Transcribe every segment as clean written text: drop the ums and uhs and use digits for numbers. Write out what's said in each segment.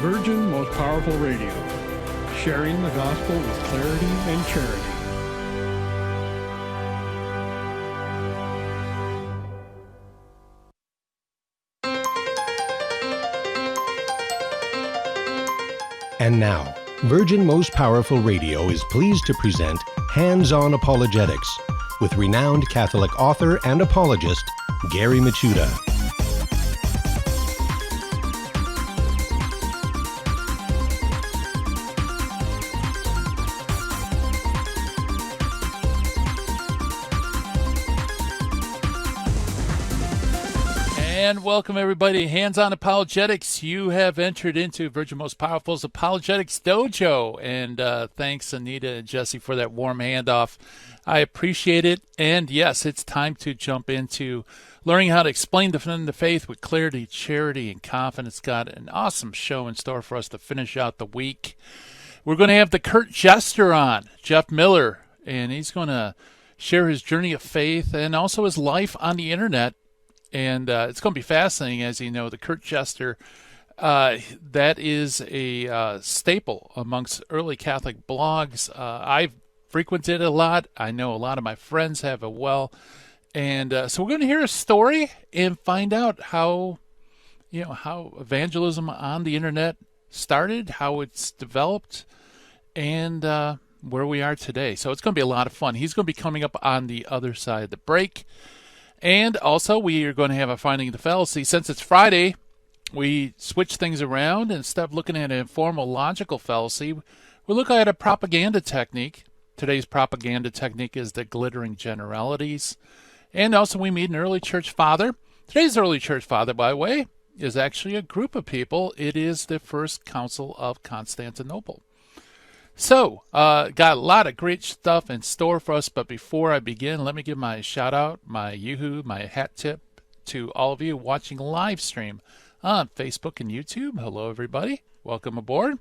Virgin Most Powerful Radio, sharing the gospel with clarity and charity. And now, Virgin Most Powerful Radio is pleased to present Hands-On Apologetics with renowned Catholic author and apologist, Gary Michuta. And welcome, everybody. Hands-On Apologetics. You have entered into Virgin Most Powerful's Apologetics Dojo. And thanks, Anita and Jesse, for that warm handoff. I appreciate it. And yes, it's time to jump into learning how to explain, defend the faith with clarity, charity, and confidence. Got an awesome show in store for us to finish out the week. We're going to have the Curt Jester on, Jeff Miller, and he's going to share his journey of faith and also his life on the internet. And it's going to be fascinating. As you know, the Curt Jester, that is a staple amongst early Catholic blogs. I've frequented it a lot. I know a lot of my friends have as well. And so we're going to hear a story and find out how evangelism on the internet started, how it's developed, and where we are today. So it's going to be a lot of fun. He's going to be coming up on the other side of the break. And also, we are going to have a Finding the Fallacy. Since it's Friday, we switch things around. Instead of looking at an informal logical fallacy, we look at a propaganda technique. Today's propaganda technique is the glittering generalities. And also, we meet an early church father. Today's early church father, by the way, is actually a group of people. It is the First Council of Constantinople. So, got a lot of great stuff in store for us, but before I begin, let me give my shout-out, my yoo-hoo, my hat tip to all of you watching live stream on Facebook and YouTube. Hello, everybody. Welcome aboard.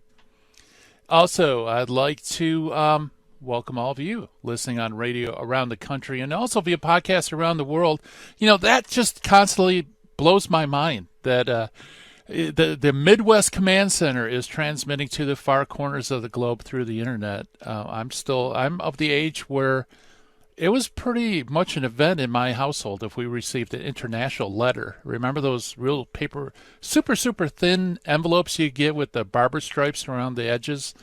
Also, I'd like to welcome all of you listening on radio around the country and also via podcast around the world. You know, that just constantly blows my mind that the Midwest Command Center is transmitting to the far corners of the globe through the internet. I'm of the age where it was pretty much an event in my household if we received an international letter. Remember those real paper, super thin envelopes you get with the barber stripes around the edges?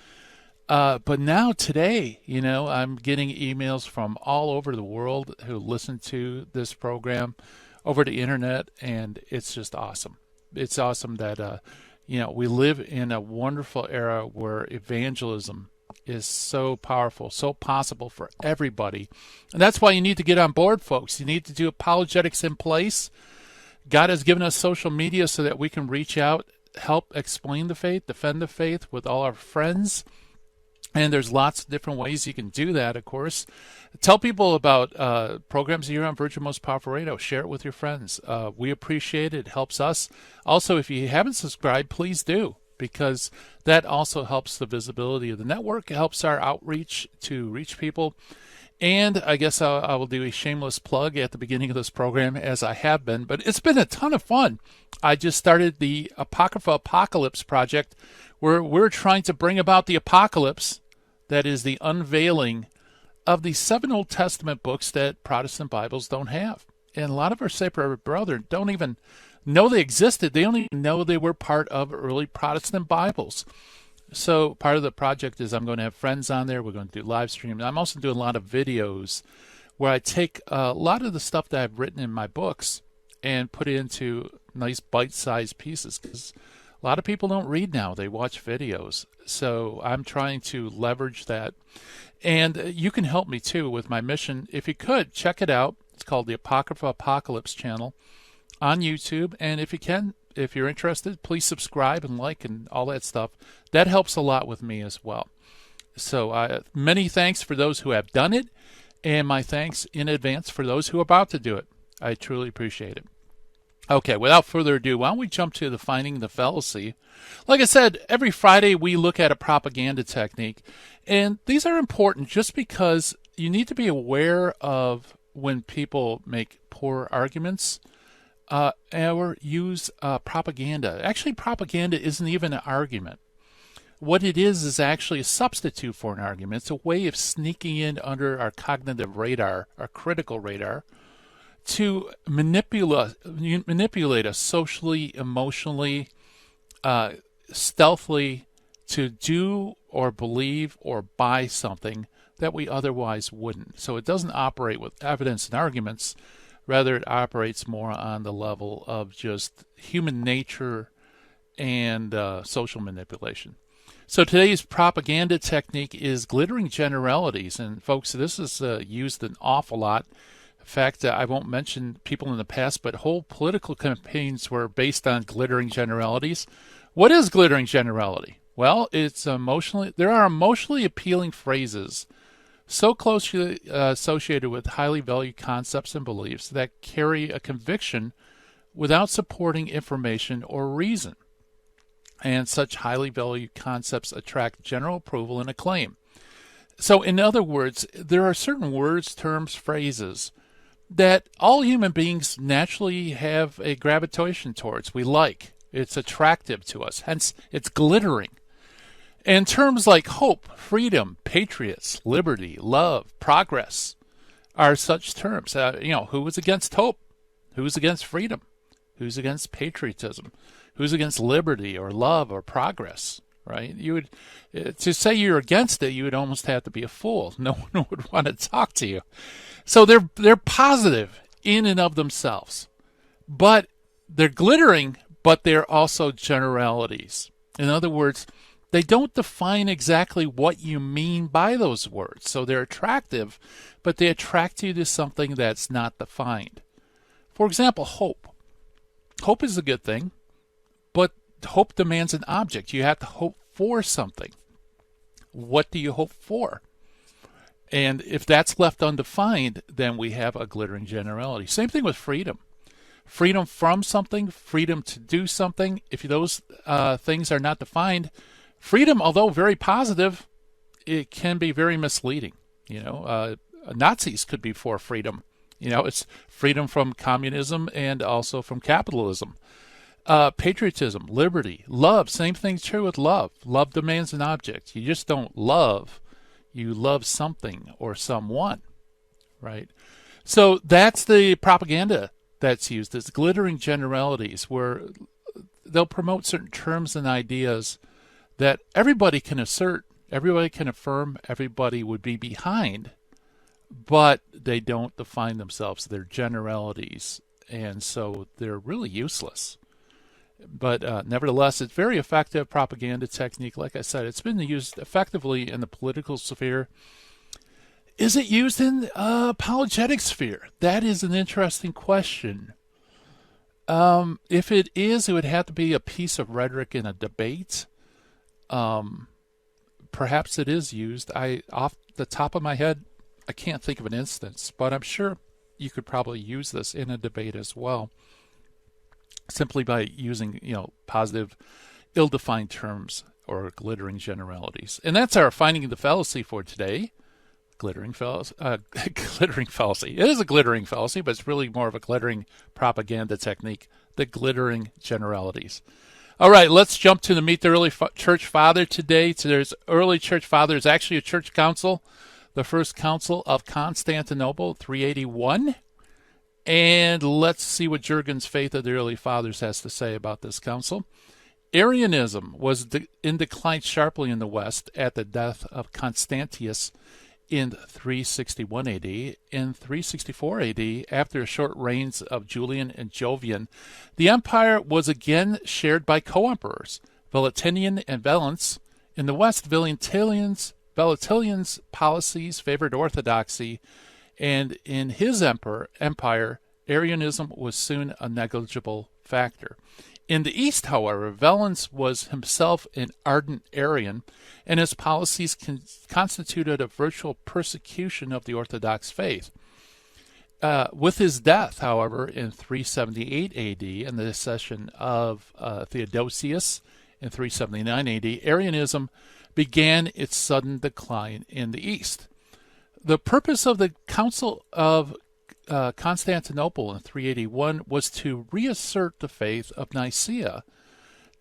But now today, I'm getting emails from all over the world who listen to this program over the internet, and it's just awesome. It's awesome that, we live in a wonderful era where evangelism is so powerful, so possible for everybody. And that's why you need to get on board, folks. You need to do apologetics in place. God has given us social media so that we can reach out, help explain the faith, defend the faith with all our friends. And there's lots of different ways you can do that, of course. Tell people about programs here on Virgin Most Powerful Radio. Share it with your friends. We appreciate it. It helps us. Also, if you haven't subscribed, please do, because that also helps the visibility of the network. It helps our outreach to reach people. And I guess I will do a shameless plug at the beginning of this program, as I have been. But it's been a ton of fun. I just started the Apocrypha Apocalypse project, where we're trying to bring about the apocalypse, that is the unveiling of the 7 Old Testament books that Protestant Bibles don't have. And a lot of our separate brethren don't even know they existed. They don't even know they were part of early Protestant Bibles. So part of the project is I'm going to have friends on there. We're going to do live streams. I'm also doing a lot of videos where I take a lot of the stuff that I've written in my books and put it into nice bite-sized pieces, because a lot of people don't read now. They watch videos. So I'm trying to leverage that. And you can help me, too, with my mission. If you could, check it out. It's called the Apocrypha Apocalypse channel on YouTube. And if you can, if you're interested, please subscribe and like and all that stuff. That helps a lot with me as well. So many thanks for those who have done it, and my thanks in advance for those who are about to do it. I truly appreciate it. Okay, without further ado, why don't we jump to the Finding the Fallacy? Like I said, every Friday we look at a propaganda technique, and these are important just because you need to be aware of when people make poor arguments. or use propaganda. Actually, propaganda isn't even an argument. What it is actually a substitute for an argument. It's a way of sneaking in under our cognitive radar, our critical radar, to manipulate us socially, emotionally, stealthily, to do or believe or buy something that we otherwise wouldn't. So it doesn't operate with evidence and arguments. Rather, it operates more on the level of just human nature and social manipulation. So today's propaganda technique is glittering generalities. And folks, this is used an awful lot. In fact, I won't mention people in the past, but whole political campaigns were based on glittering generalities. What is glittering generality? Well, there are emotionally appealing phrases so closely associated with highly valued concepts and beliefs that carry a conviction without supporting information or reason. And such highly valued concepts attract general approval and acclaim. So, in other words, there are certain words, terms, phrases that all human beings naturally have a gravitation towards. We like. It's attractive to us. Hence, it's glittering. And terms like hope, freedom, patriots, liberty, love, progress are such terms. Who is against hope? Who's against freedom? Who's against patriotism? Who's against liberty or love or progress, right? You would, to say you're against it, you would almost have to be a fool. No one would want to talk to you. So they're positive in and of themselves, but they're glittering, but they're also generalities. In other words, they don't define exactly what you mean by those words. So they're attractive, but they attract you to something that's not defined. For example, hope. Hope is a good thing. But hope demands an object. You have to hope for something. What do you hope for? And if that's left undefined, then we have a glittering generality. Same thing with freedom. Freedom from something, freedom to do something. If those things are not defined, freedom, although very positive, it can be very misleading. Nazis could be for freedom. It's freedom from communism and also from capitalism. Patriotism, liberty, love, same thing's true with love. Love demands an object. You just don't love. You love something or someone, right? So that's the propaganda that's used. It's glittering generalities where they'll promote certain terms and ideas that everybody can assert, everybody can affirm, everybody would be behind, but they don't define themselves. They're generalities, and so they're really useless. But nevertheless, it's very effective propaganda technique. Like I said, it's been used effectively in the political sphere. Is it used in the apologetic sphere? That is an interesting question. If it is, it would have to be a piece of rhetoric in a debate. Perhaps it is used. Off the top of my head, I can't think of an instance, but I'm sure you could probably use this in a debate as well, simply by using, positive, ill-defined terms or glittering generalities. And that's our finding the fallacy for today. Glittering fallacy. Glittering fallacy. It is a glittering fallacy, but it's really more of a glittering propaganda technique. The glittering generalities. All right, let's jump to the Meet the Early Church Father today. So there's early church father. It's actually a church council, the first council of Constantinople, 381. And let's see what Jurgen's Faith of the Early Fathers has to say about this council. Arianism was in decline sharply in the West at the death of Constantius in 361 AD. In 364 AD, after a short reigns of Julian and Jovian, the empire was again shared by co-emperors, Valentinian and Valens. In the West, Valentinian's policies favored orthodoxy, and in his empire, Arianism was soon a negligible factor. In the East, however, Valens was himself an ardent Arian, and his policies constituted a virtual persecution of the Orthodox faith. With his death, however, in 378 AD and the accession of Theodosius in 379 AD, Arianism began its sudden decline in the East. The purpose of the Council of Constantinople in 381 was to reassert the faith of Nicaea,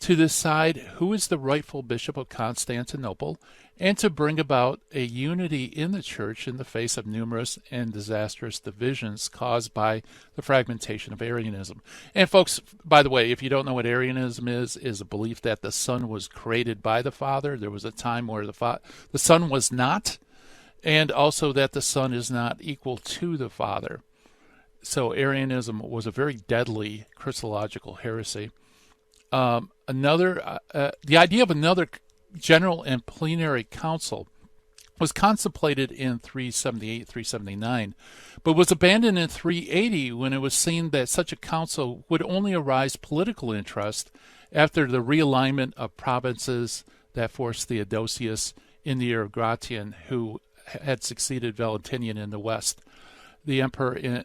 to decide who is the rightful bishop of Constantinople, and to bring about a unity in the church in the face of numerous and disastrous divisions caused by the fragmentation of Arianism. And folks, by the way, if you don't know what Arianism is a belief that the Son was created by the Father. There was a time where the Son was not, and also that the Son is not equal to the Father. So Arianism was a very deadly Christological heresy. The idea of another general and plenary council was contemplated in 378-379, but was abandoned in 380 when it was seen that such a council would only arise political interest after the realignment of provinces that forced Theodosius in the Gratian, who had succeeded Valentinian in the west, the empire in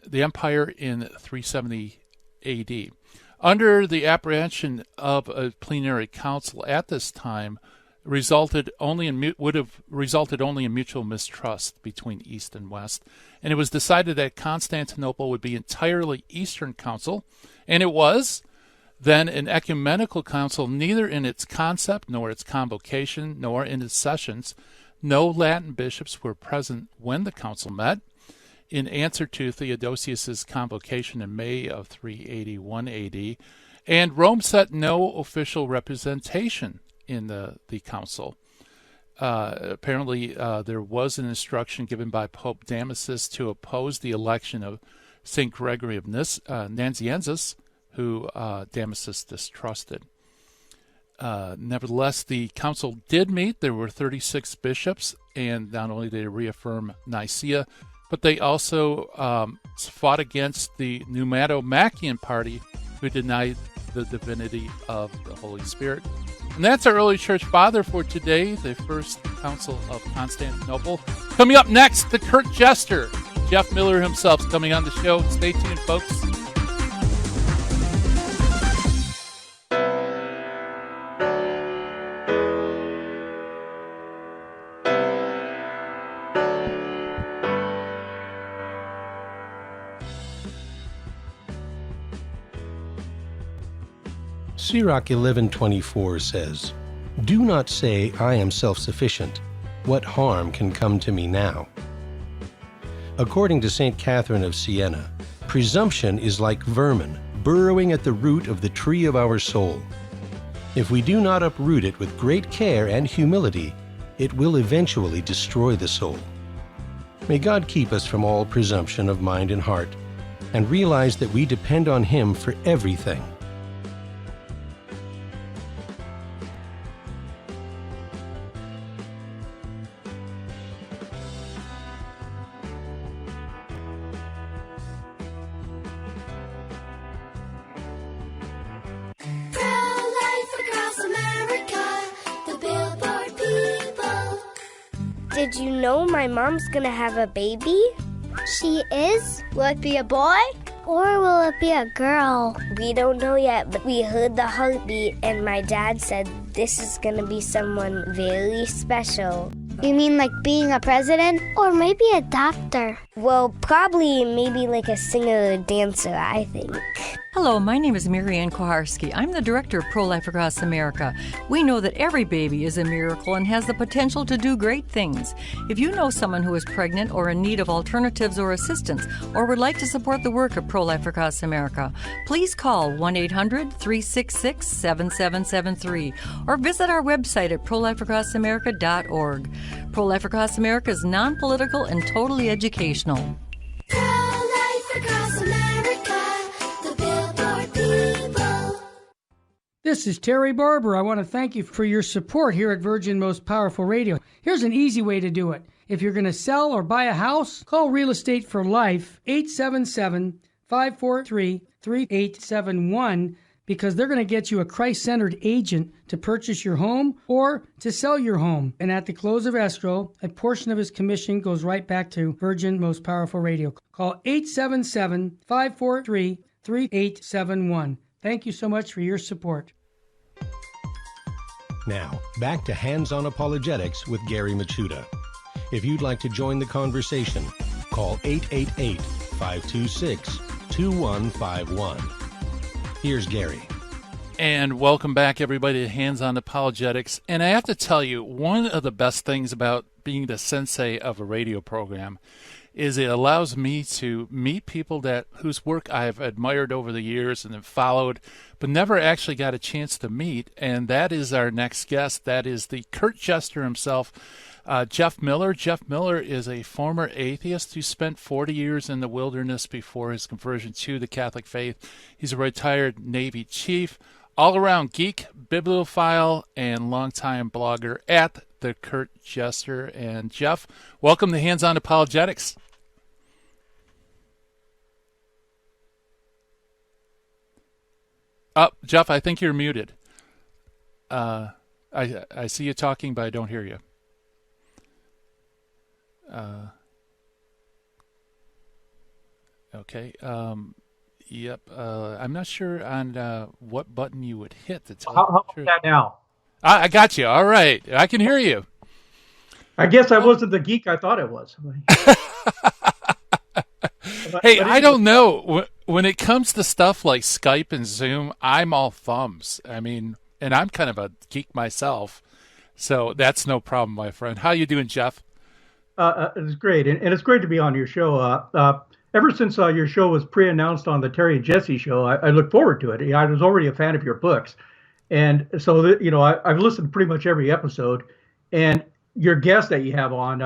370 AD. Under the apprehension of a plenary council at this time, would have resulted only in mutual mistrust between East and West, and it was decided that Constantinople would be entirely Eastern Council, and it was then an ecumenical council, neither in its concept nor its convocation nor in its sessions. No Latin bishops were present when the council met. In answer to Theodosius's convocation in May of 381 AD, and Rome set no official representation in the council. Apparently, there was an instruction given by Pope Damasus to oppose the election of St. Gregory of Nazianzus, who Damasus distrusted. Nevertheless, the council did meet. There were 36 bishops, and not only did they reaffirm Nicaea, but they also fought against the Pneumato-Macchian party, who denied the divinity of the Holy Spirit. And that's our early church father for today, the First Council of Constantinople. Coming up next, the Curt Jester. Jeff Miller himself is coming on the show. Stay tuned, folks. Sirach 11:24 says, "Do not say, I am self-sufficient. What harm can come to me now?" According to St. Catherine of Siena, presumption is like vermin burrowing at the root of the tree of our soul. If we do not uproot it with great care and humility, it will eventually destroy the soul. May God keep us from all presumption of mind and heart, and realize that we depend on Him for everything. Did you know my mom's gonna have a baby? She is? Will it be a boy? Or will it be a girl? We don't know yet, but we heard the heartbeat and my dad said this is gonna be someone very special. You mean like being a president? Or maybe a doctor? Well, probably maybe like a singer or dancer, I think. Hello, my name is Marianne Koharski. I'm the director of Pro-Life Across America. We know that every baby is a miracle and has the potential to do great things. If you know someone who is pregnant or in need of alternatives or assistance, or would like to support the work of Pro-Life Across America, please call 1-800-366-7773 or visit our website at prolifeacrossamerica.org. Pro-Life Across America is non-political and totally educational. Pro-Life Across America, the Billboard people. This is Terry Barber. I want to thank you for your support here at Virgin Most Powerful Radio. Here's an easy way to do it. If you're going to sell or buy a house, call Real Estate for Life, 877-543-3871, because they're going to get you a Christ-centered agent to purchase your home or to sell your home. And at the close of escrow, a portion of his commission goes right back to Virgin Most Powerful Radio. Call 877-543-3871. Thank you so much for your support. Now, back to Hands-on Apologetics with Gary Machuda. If you'd like to join the conversation, call 888 888-526-2151. Here's Gary. And welcome back, everybody, to Hands On Apologetics. And I have to tell you, one of the best things about being the sensei of a radio program is it allows me to meet people whose work I've admired over the years and have followed, but never actually got a chance to meet. And that is our next guest. That is the Curt Jester himself, Jeff Miller. Jeff Miller is a former atheist who spent 40 years in the wilderness before his conversion to the Catholic faith. He's a retired Navy chief, all-around geek, bibliophile, and longtime blogger at the Curt Jester. And Jeff, welcome to Hands On Apologetics. Jeff, I think you're muted. I see you talking, but I don't hear you. Okay. Yep. I'm not sure on what button you would hit to tell. How about that now? I got you. All right. I can hear you. I guess I wasn't the geek I thought I was. Hey, I don't know. When it comes to stuff like Skype and Zoom, I'm all thumbs. I mean, and I'm kind of a geek myself, so that's no problem, my friend. How you doing, Jeff? It's great, and it's great to be on your show. Ever since your show was pre-announced on the Terry and Jesse show, I look forward to it. I was already a fan of your books, and so I've listened to pretty much every episode. And your guests that you have on,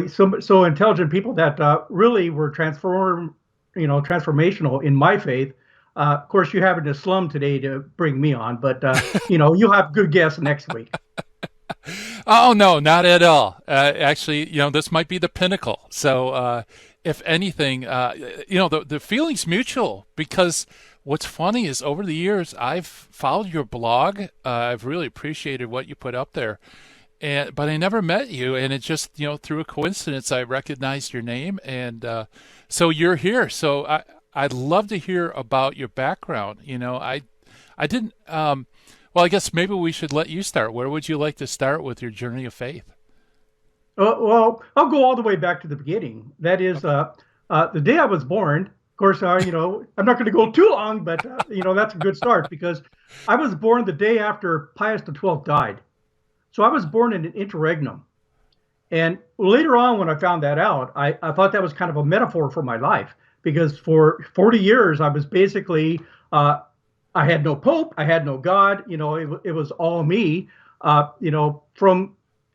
so intelligent people that really were transformational in my faith. Of course, you have in a slum today to bring me on, but you'll have good guests next week. Oh no, not at all. Actually, this might be the pinnacle. So, if anything, the feeling's mutual, because what's funny is over the years I've followed your blog. I've really appreciated what you put up there. But I never met you, and it just, through a coincidence, I recognized your name, and so you're here. So I'd love to hear about your background. I didn't. Well, I guess maybe we should let you start. Where would you like to start with your journey of faith? Well, I'll go all the way back to the beginning. That is, the day I was born. Of course, I'm not going to go too long, but that's a good start, because I was born the day after Pius XII died. So I was born in an interregnum. And later on, when I found that out, I thought that was kind of a metaphor for my life, because for 40 years, I was basically, I had no pope, I had no God, it was all me.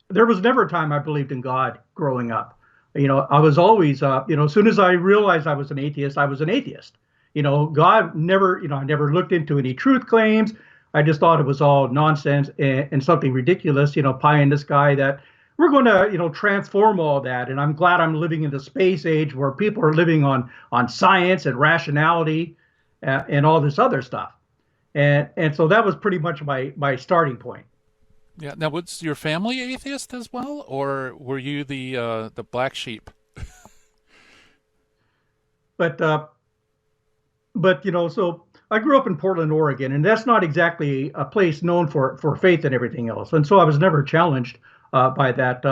There was never a time I believed in God growing up. I was always, as soon as I realized I was an atheist, I was an atheist. God never, I never looked into any truth claims. I just thought it was all nonsense and something ridiculous, pie in the sky, that we're going to, transform all that. And I'm glad I'm living in the space age where people are living on science and rationality and all this other stuff. And so that was pretty much my starting point. Yeah. Now, was your family atheist as well, or were you the black sheep? But so I grew up in Portland, Oregon, and that's not exactly a place known for faith and everything else. And so I was never challenged by that.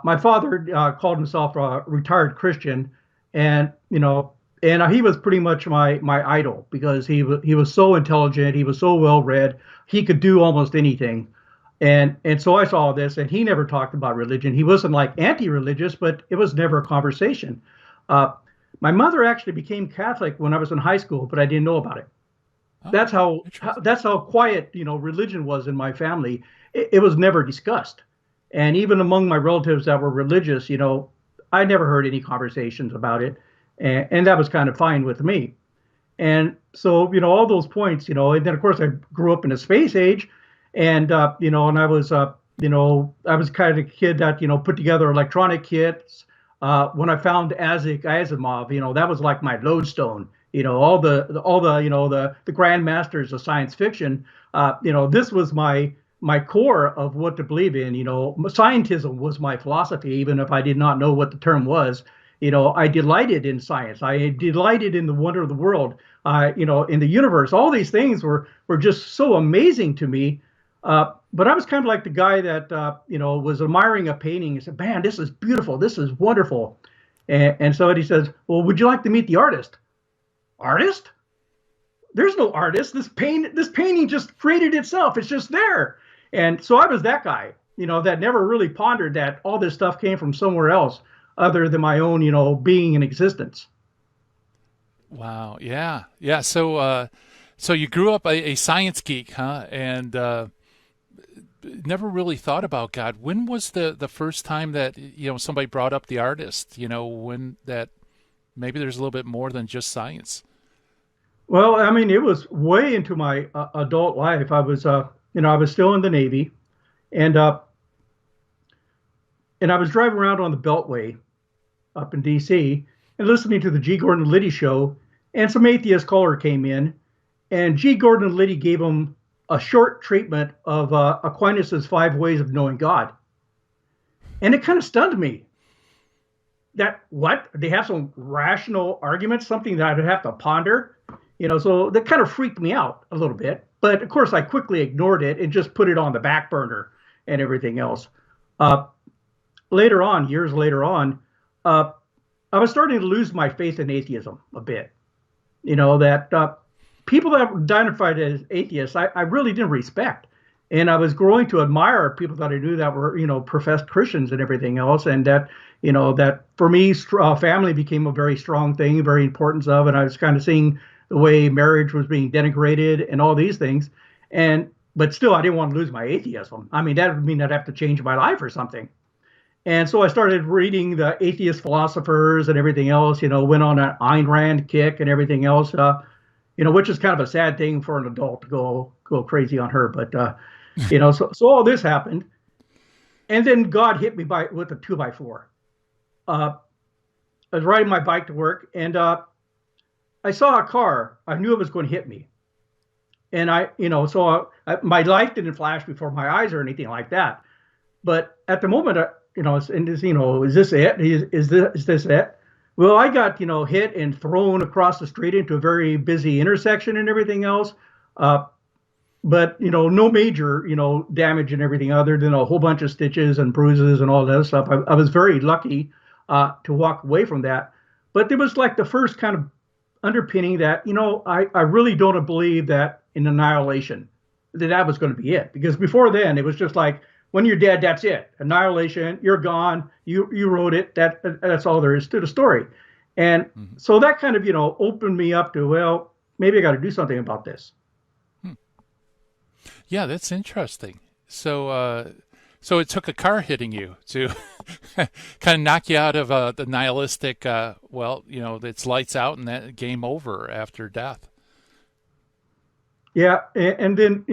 My father called himself a retired Christian, and he was pretty much my idol, because he was so intelligent, he was so well read, he could do almost anything. And so I saw this, and he never talked about religion. He wasn't like anti-religious, but it was never a conversation. My mother actually became Catholic when I was in high school, but I didn't know about it. Oh, that's how quiet, religion was in my family. It was never discussed. And even among my relatives that were religious, I never heard any conversations about it. And that was kind of fine with me. And so, all those points, and then of course I grew up in a space age, and, and I was, I was kind of a kid that, put together electronic kits. When I found Isaac Asimov, that was like my lodestone. All the grandmasters of science fiction. This was my core of what to believe in. Scientism was my philosophy, even if I did not know what the term was. I delighted in science. I delighted in the wonder of the world. In the universe. All these things were just so amazing to me. But I was kind of like the guy that, was admiring a painting and said, man, this is beautiful. This is wonderful. And so he says, well, would you like to meet the artist? Artist? There's no artist. This painting just created itself. It's just there. And so I was that guy, that never really pondered that all this stuff came from somewhere else other than my own, being in existence. Wow. Yeah. Yeah. So you grew up a science geek, huh? And never really thought about God. When was the first time that somebody brought up the artist? When that maybe there's a little bit more than just science. Well, I mean, it was way into my adult life. I was, I was still in the Navy, and I was driving around on the Beltway up in D.C. and listening to the G. Gordon Liddy show, and some atheist caller came in, and G. Gordon Liddy gave him a short treatment of Aquinas's 5 Ways of Knowing God, and it kind of stunned me. That what? They have some rational arguments, something that I'd have to ponder. So that kind of freaked me out a little bit. But of course, I quickly ignored it and just put it on the back burner and everything else. Later on, years later on, I was starting to lose my faith in atheism a bit. That people that were identified as atheists, I really didn't respect. And I was growing to admire people that I knew that were, professed Christians and everything else. And that, that for me, family became a very strong thing, very important of. And I was kind of seeing the way marriage was being denigrated and all these things. But still, I didn't want to lose my atheism. I mean, that would mean I'd have to change my life or something. And so I started reading the atheist philosophers and everything else, went on an Ayn Rand kick and everything else, which is kind of a sad thing for an adult to go crazy on her. But, so all this happened. And then God hit me with a 2x4. I was riding my bike to work, and I saw a car. I knew it was going to hit me. And my light didn't flash before my eyes or anything like that. But at the moment, is this it? Is this it? Well, I got, hit and thrown across the street into a very busy intersection and everything else. But, no major, damage and everything other than a whole bunch of stitches and bruises and all that stuff. I was very lucky to walk away from that. But there was like the first kind of underpinning that, I really don't believe that in annihilation, that was going to be it. Because before then, it was just like, when you're dead, that's it. Annihilation, you're gone. You wrote it. That's all there is to the story. And so that kind of, opened me up to, well, maybe I got to do something about this. Yeah, that's interesting. So it took a car hitting you to kind of knock you out of the nihilistic, it's lights out and that game over after death. Yeah. And then,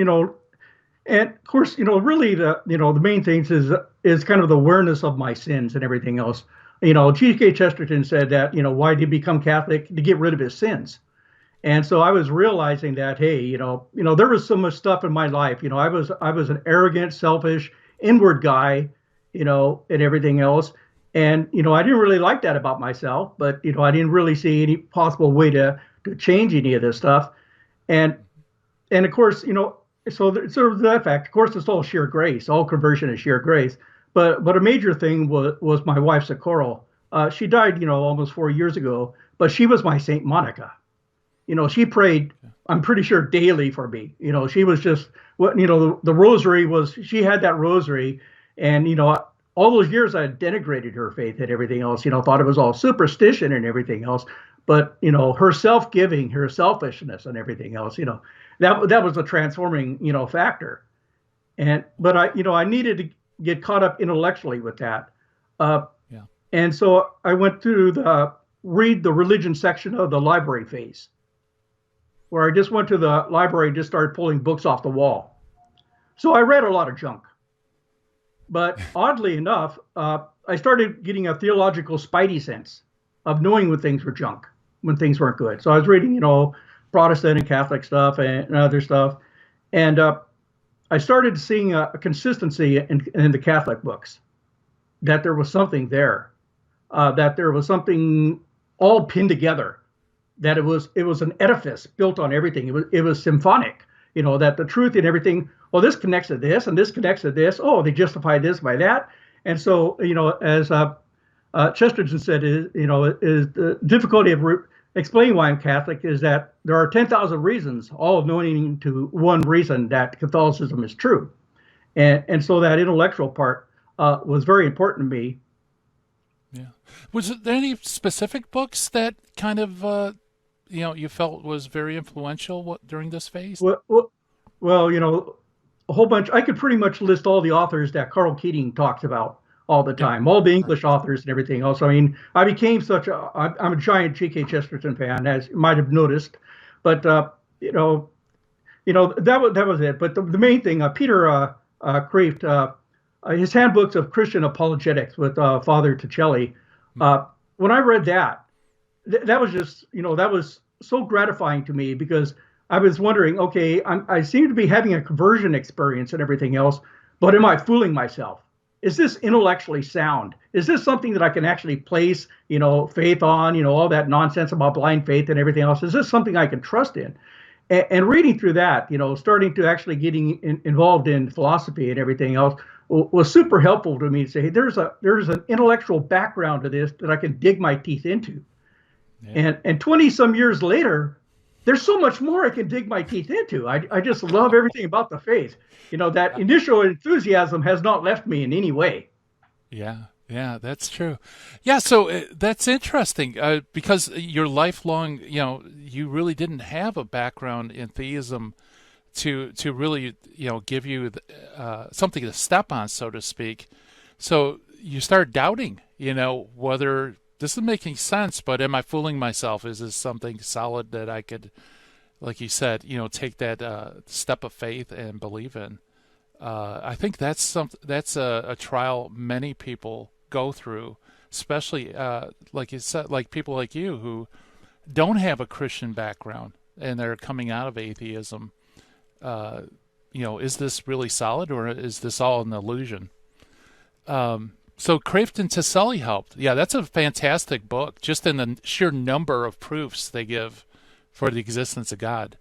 and of course, really the main things is kind of the awareness of my sins and everything else. G.K. Chesterton said that, why did he become Catholic? To get rid of his sins. And so I was realizing that, hey, there was so much stuff in my life. I was an arrogant, selfish, inward guy, and everything else. And, I didn't really like that about myself, but, I didn't really see any possible way to change any of this stuff. And of course, so that fact, of course, it's all sheer grace. All conversion is sheer grace. But a major thing was my wife, Socorro. She died, almost 4 years ago, but she was my Saint Monica. She prayed, I'm pretty sure, daily for me. She was just, the rosary was, she had that rosary. And, all those years I had denigrated her faith and everything else, thought it was all superstition and everything else. But, her self-giving, her selfishness and everything else, that was a transforming, factor. But I needed to get caught up intellectually with that. And so I went through read the religion section of the library phase, where I just went to the library and just started pulling books off the wall. So I read a lot of junk. But oddly enough, I started getting a theological spidey sense of knowing when things were junk, when things weren't good. So I was reading, Protestant and Catholic stuff and other stuff. And I started seeing a consistency in the Catholic books, that there was something there, that there was something all pinned together, that it was an edifice built on everything. It was symphonic, that the truth in everything, well, this connects to this and this connects to this. Oh, they justify this by that. And so, as Chesterton said, is the difficulty of explaining why I'm Catholic is that there are 10,000 reasons, all knowing to one reason that Catholicism is true. And so that intellectual part was very important to me. Yeah. Was there any specific books that kind of, you felt was very influential during this phase? Well, a whole bunch. I could pretty much list all the authors that Carl Keating talks about all the time, all the English authors and everything else. I mean, I became I'm a giant G.K. Chesterton fan, as you might have noticed. But, that was it. But the main thing, Peter Kreeft, his handbooks of Christian apologetics with Father Ticelli, when I read that was just, that was so gratifying to me, because I was wondering, okay, I seem to be having a conversion experience and everything else, but am I fooling myself? Is this intellectually sound? Is this something that I can actually place, faith on, all that nonsense about blind faith and everything else? Is this something I can trust in? And reading through that, starting to actually getting involved in philosophy and everything else was super helpful to me to say, hey, there's an intellectual background to this that I can dig my teeth into. Yeah. And 20 some years later, there's so much more I can dig my teeth into. I just love everything about the faith. That initial enthusiasm has not left me in any way. Yeah, that's true. Yeah, so that's interesting because your lifelong, you really didn't have a background in theism to really, give you something to step on, so to speak. So you start doubting, whether this is making sense, but am I fooling myself? Is this something solid that I could, like you said, take that step of faith and believe in? I think that's a trial many people go through, especially like you said, like people like you who don't have a Christian background and they're coming out of atheism. Is this really solid, or is this all an illusion? So Kreeft and Ticelli helped. Yeah, that's a fantastic book, just in the sheer number of proofs they give for the existence of God.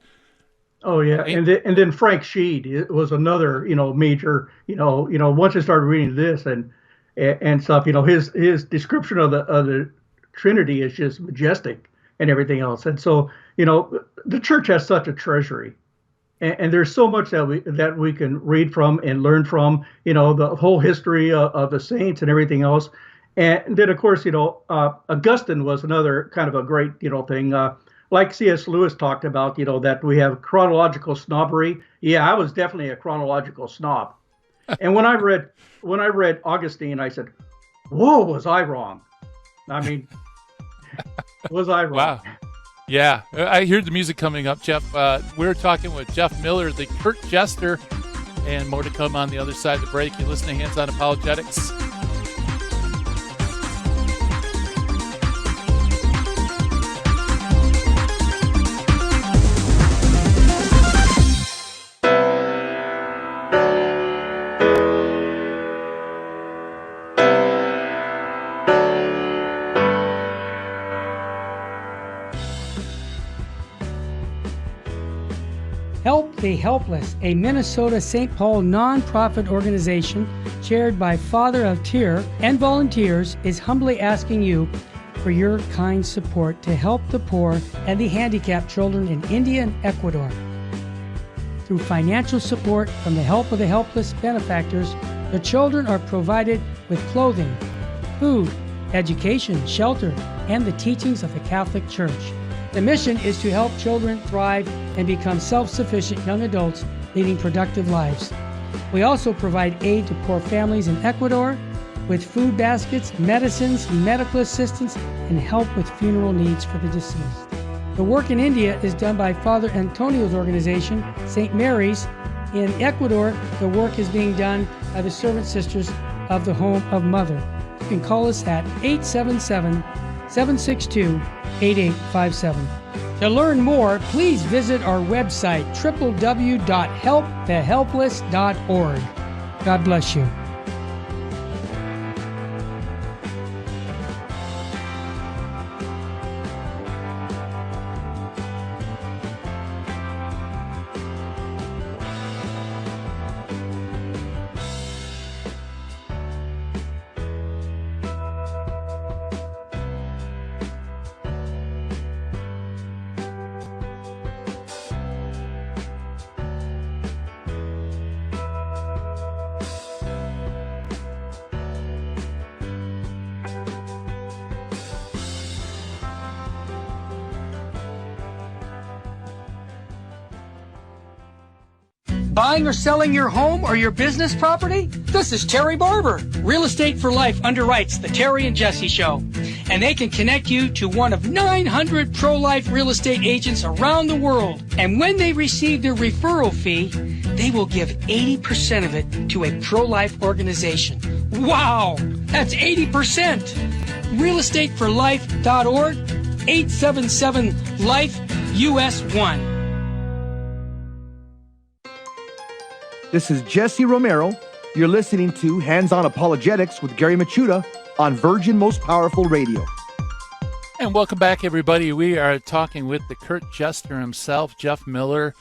Oh yeah, and then Frank Sheed was another, major, once I started reading this and stuff, his description of the Trinity is just majestic and everything else. And so, the church has such a treasury. And there's so much that we can read from and learn from, the whole history of the saints and everything else. And then, of course, Augustine was another kind of a great, thing. Like C.S. Lewis talked about, that we have chronological snobbery. Yeah, I was definitely a chronological snob. And when I read Augustine, I said, whoa, was I wrong? I mean, was I wrong? Wow. Yeah, I hear the music coming up, Jeff. We're talking with Jeff Miller, the Curt Jester, and more to come on the other side of the break. You're listening to Hands On Apologetics. Help the Helpless, a Minnesota St. Paul nonprofit organization chaired by Father of Tyr and volunteers, is humbly asking you for your kind support to help the poor and the handicapped children in India and Ecuador. Through financial support from the Help of the Helpless benefactors, the children are provided with clothing, food, education, shelter, and the teachings of the Catholic Church. The mission is to help children thrive and become self-sufficient young adults leading productive lives. We also provide aid to poor families in Ecuador with food baskets, medicines, medical assistance, and help with funeral needs for the deceased. The work in India is done by Father Antonio's organization, St. Mary's. In Ecuador, the work is being done by the Servant Sisters of the Home of Mother. You can call us at 877-762-8857. To learn more, please visit our website, www.helpthehelpless.org. God bless you. Buying or selling your home or your business property? This is Terry Barber. Real Estate for Life underwrites the Terry and Jesse Show. And they can connect you to one of 900 pro-life real estate agents around the world. And when they receive their referral fee, they will give 80% of it to a pro-life organization. Wow! That's 80%! realestateforlife.org, 877-LIFE-US1. This is Jesse Romero. You're listening to Hands-On Apologetics with Gary Machuda on Virgin Most Powerful Radio. And welcome back, everybody. We are talking with the Curt Jester himself, Jeff Miller.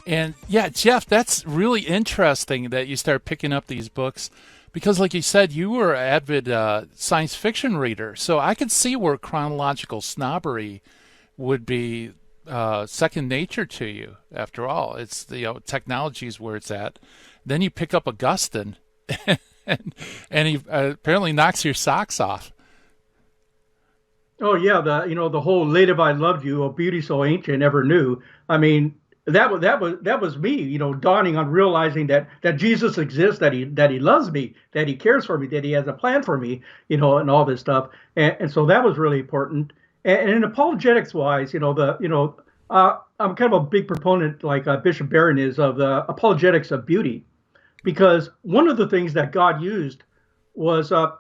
And yeah, Jeff, that's really interesting that you start picking up these books because, like you said, you were an avid science fiction reader. So I could see where chronological snobbery would be second nature to you. After all, it's technology is where it's at. Then you pick up Augustine, and he apparently knocks your socks off. Oh yeah, the whole "Late have I loved you, oh beauty so ancient never knew." I mean, that was me, dawning on realizing that Jesus exists, that he loves me, that he cares for me, that he has a plan for me, and all this stuff, and so that was really important. And in apologetics wise, I'm kind of a big proponent, like Bishop Barron is, of the apologetics of beauty, because one of the things that God used was, for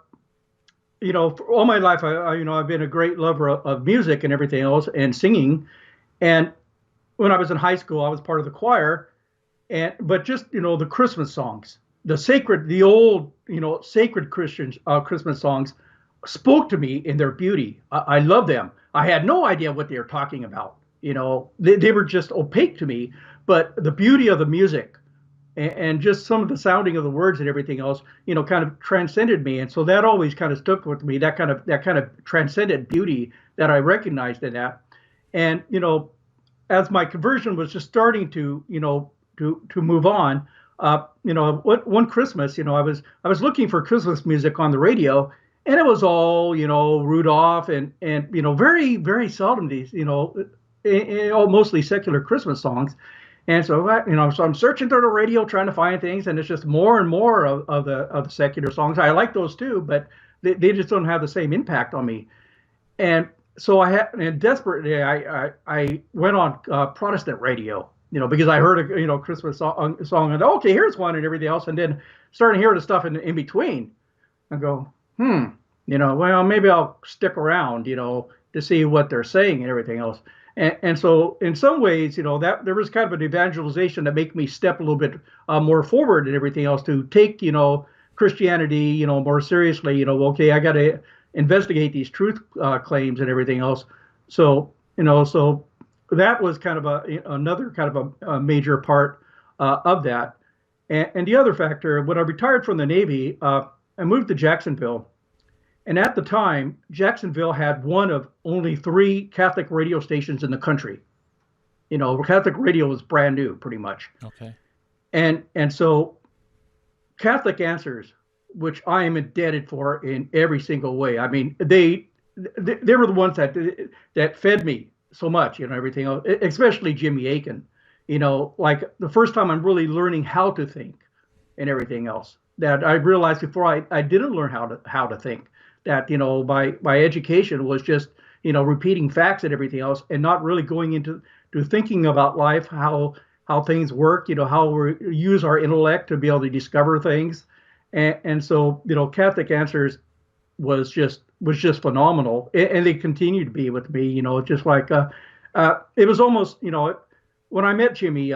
all my life, I've been a great lover of music and everything else and singing. And when I was in high school, I was part of the choir, but just, the Christmas songs, the old, sacred Christian Christmas songs spoke to me in their beauty. I love them. I had no idea what they were talking about. They were just opaque to me, but the beauty of the music and just some of the sounding of the words and everything else, kind of transcended me. And so that always kind of stuck with me, that kind of transcendent beauty that I recognized in that. And, as my conversion was just starting to move on, one Christmas, I was looking for Christmas music on the radio, and it was all, Rudolph and very, very seldom these, mostly secular Christmas songs. And so, so I'm searching through the radio trying to find things, and it's just more and more of the secular songs. I like those too, but they just don't have the same impact on me. And so desperately, I went on Protestant radio, because I heard a Christmas song, and okay, here's one and everything else, and then starting hearing the stuff in between, I go, well, maybe I'll stick around, to see what they're saying and everything else. And so in some ways, that there was kind of an evangelization that made me step a little bit more forward and everything else to take, Christianity, more seriously, okay, I got to investigate these truth claims and everything else. So, so that was kind of another kind of a major part of that. And the other factor, when I retired from the Navy, I moved to Jacksonville. And at the time, Jacksonville had one of only 3 Catholic radio stations in the country. Catholic radio was brand new, pretty much. Okay. And so Catholic Answers, which I am indebted for in every single way. I mean, they were the ones that fed me so much, everything else, especially Jimmy Akin. Like the first time I'm really learning how to think and everything else, that I realized before I didn't learn how to think. That my education was just repeating facts and everything else, and not really going into thinking about life, how things work, how we use our intellect to be able to discover things, and so Catholic Answers was just phenomenal, and they continue to be with me. Just like it was almost when I met Jimmy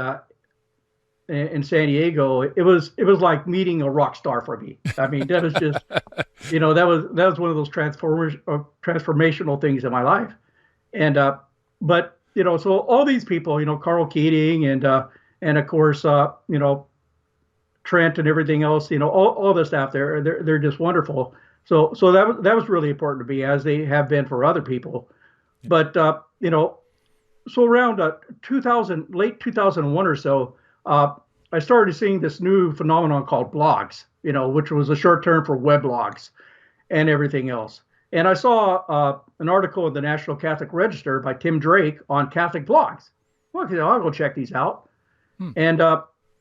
in San Diego, it was like meeting a rock star for me. I mean, that was just, that was one of those transformational things in my life. And, but, so all these people, Carl Keating and of course, Trent and everything else, all the staff there, they're just wonderful. So that was really important to me, as they have been for other people. But, so around late 2001 or so, I started seeing this new phenomenon called blogs, which was a short term for weblogs and everything else. And I saw an article in the National Catholic Register by Tim Drake on Catholic blogs. Well, I'll go check these out. And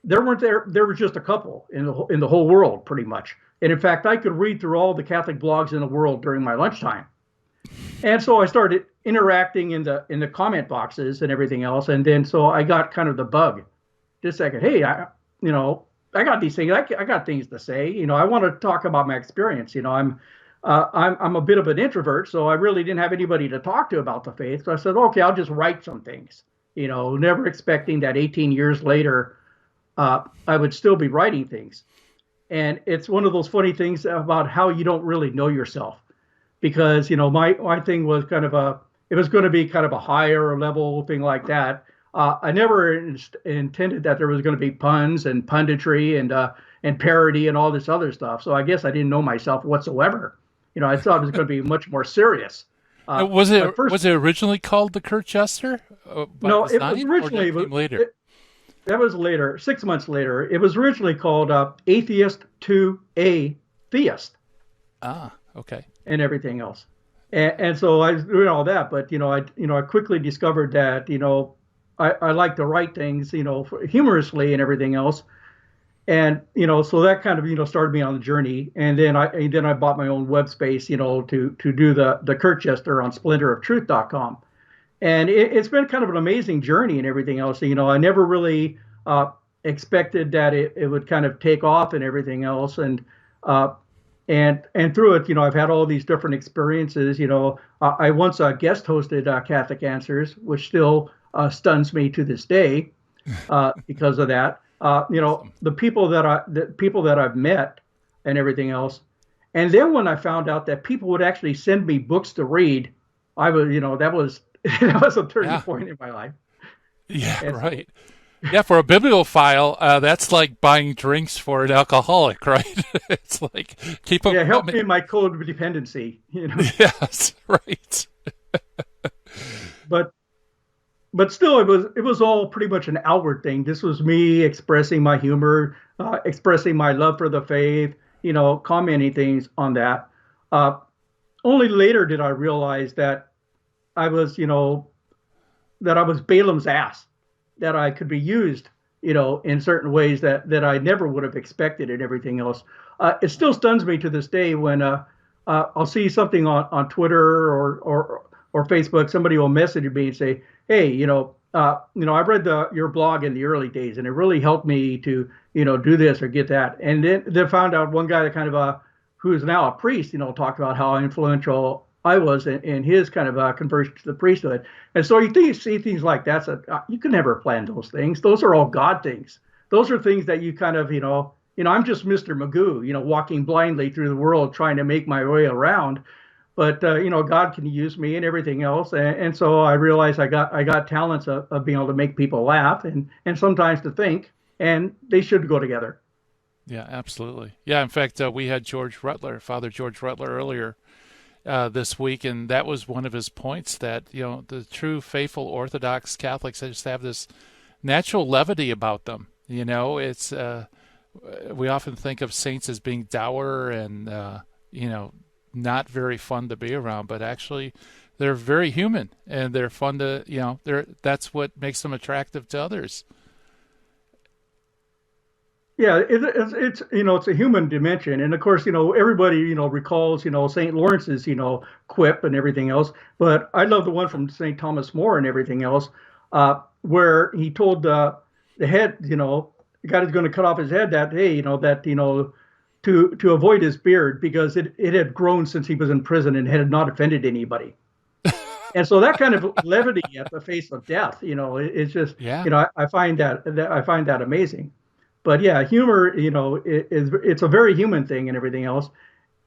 there was just a couple in the whole world pretty much. And in fact, I could read through all the Catholic blogs in the world during my lunchtime. And so I started interacting in the comment boxes and everything else. And then so I got kind of the bug. Just a second, hey, I got these things. I got things to say. I want to talk about my experience. I'm a bit of an introvert, so I really didn't have anybody to talk to about the faith. So I said, okay, I'll just write some things. Never expecting that 18 years later, I would still be writing things. And it's one of those funny things about how you don't really know yourself, because my thing was it was going to be kind of a higher level thing like that. I never intended that there was going to be puns and punditry and parody and all this other stuff. So I guess I didn't know myself whatsoever. I thought it was going to be much more serious. Was it originally called the Curt Jester? No, it was originally later. That was later, 6 months later. It was originally called Atheist to a Theist. Ah, okay. And everything else. And so I was doing all that, but I quickly discovered that I like to write things humorously and everything else, and so that kind of started me on the journey. And then I bought my own web space to do the Curt Jester on splinteroftruth.com. And it's been kind of an amazing journey and everything else. I never really expected that it would kind of take off and everything else. And through it, I've had all these different experiences. I once guest hosted Catholic Answers, which still stuns me to this day because of that. The people that I've met and everything else. And then when I found out that people would actually send me books to read, I was, that was a turning point in my life. Yeah, right. Yeah, for a bibliophile, that's like buying drinks for an alcoholic, right? It's like keep them. Yeah, help me in my codependency. Yes, right. But still, it was all pretty much an outward thing. This was me expressing my humor, expressing my love for the faith, commenting things on that. Only later did I realize that I was Balaam's ass, that I could be used, in certain ways that I never would have expected and everything else. It still stuns me to this day when I'll see something on Twitter or Facebook. Somebody will message me and say, hey, I read your blog in the early days, and it really helped me to, do this or get that. And then found out one guy that kind of who is now a priest, talked about how influential I was in his kind of conversion to the priesthood. And so you see things like that. So you can never plan those things. Those are all God things. Those are things that you kind of, I'm just Mr. Magoo, walking blindly through the world trying to make my way around. But God can use me and everything else, and so I realized I got talents of being able to make people laugh and sometimes to think, and they should go together. Yeah, absolutely. Yeah, in fact, we had Father George Rutler earlier this week, and that was one of his points, that the true faithful Orthodox Catholics just have this natural levity about them. It's we often think of saints as being dour and not very fun to be around, but actually they're very human and they're fun to, that's what makes them attractive to others. Yeah, it's a human dimension. And of course, everybody, recalls, St. Lawrence's, quip and everything else. But I love the one from St. Thomas More and everything else, where he told the head, the guy who's going to cut off his head that, hey, to avoid his beard, because it had grown since he was in prison and had not offended anybody. And so that kind of levity at the face of death, it's just, I find that amazing. But yeah, humor, it's a very human thing and everything else,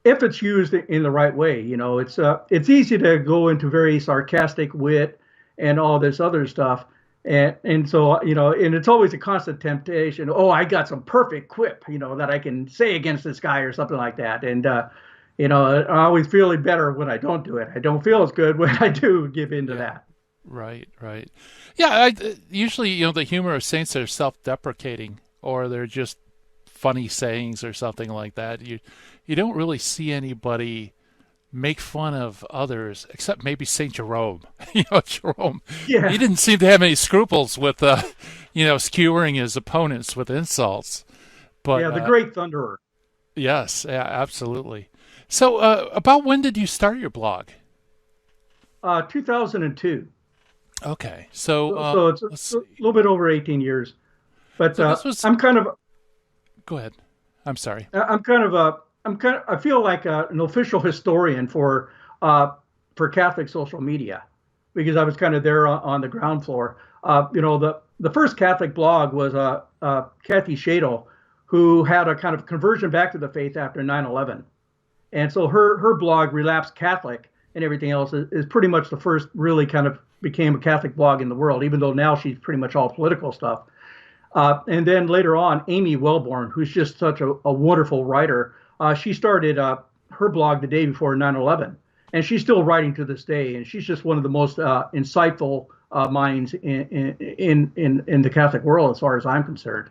if it's used in the right way. It's easy to go into very sarcastic wit and all this other stuff. And so, and it's always a constant temptation. Oh, I got some perfect quip, that I can say against this guy or something like that. And, I always feel better when I don't do it. I don't feel as good when I do give in to that. Right. Yeah, usually, the humor of saints are self-deprecating, or they're just funny sayings or something like that. You don't really see anybody make fun of others, except maybe St. Jerome. Jerome, Yeah. he didn't seem to have any scruples with, skewering his opponents with insults. But Yeah, the great thunderer. yes, yeah, absolutely. So, about when did you start your blog? 2002. Okay, So it's a little bit over 18 years. But So this was- I'm kind of Go ahead. I'm sorry. I feel like an official historian for Catholic social media, because I was kind of there on the ground floor. The first Catholic blog was Kathy Shadle, who had a kind of conversion back to the faith after 9/11, and so her blog, Relapsed Catholic, and everything else is pretty much the first really kind of became a Catholic blog in the world, even though now she's pretty much all political stuff. And then later on, Amy Wellborn, who's just such a wonderful writer, she started her blog the day before 9/11, and she's still writing to this day. And she's just one of the most insightful minds in the Catholic world, as far as I'm concerned.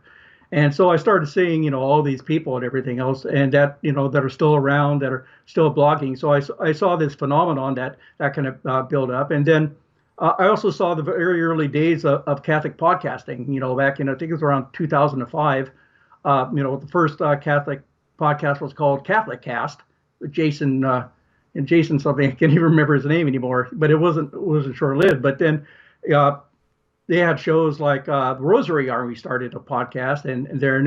And so I started seeing, all these people and everything else, and that are still around, that are still blogging. So I saw this phenomenon that kind of build up, and then. I also saw the very early days of Catholic podcasting, back in, I think it was around 2005. The first Catholic podcast was called Catholic Cast with Jason, and Jason something, I can't even remember his name anymore, but it wasn't short-lived. But then they had shows like the Rosary Army started a podcast, and they're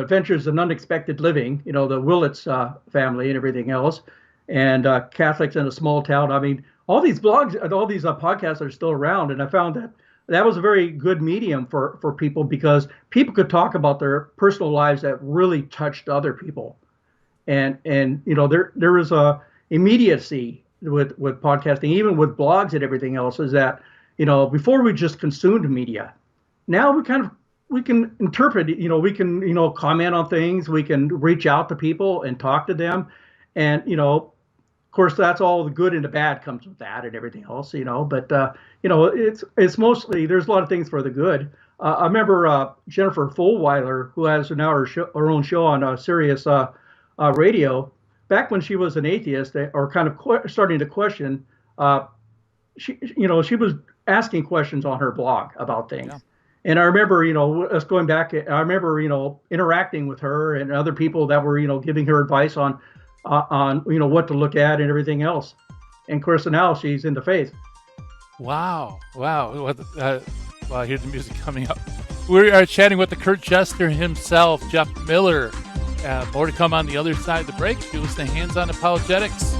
Adventures in Unexpected Living, the Willits family and everything else. And Catholics in a Small Town. I mean, all these blogs, all these podcasts are still around, and I found that was a very good medium for people, because people could talk about their personal lives that really touched other people, and there is a immediacy with podcasting, even with blogs and everything else. Is that before we just consumed media, now we can interpret, we can comment on things, we can reach out to people and talk to them, and of course, that's all the good and the bad comes with that and everything else, But it's mostly, there's a lot of things for the good. I remember Jennifer Fulwiler, who has now her own show on Sirius Radio. Back when she was an atheist, or kind of starting to question, she was asking questions on her blog about things. Yeah. And I remember, us going back. I remember, interacting with her and other people that were, giving her advice on what to look at and everything else. And of course, now she's in the faith. Wow. Well, here's the music coming up. We are chatting with the Curt Jester himself, Jeff Miller. More to come on the other side of the break. You're listening to Hands On Apologetics.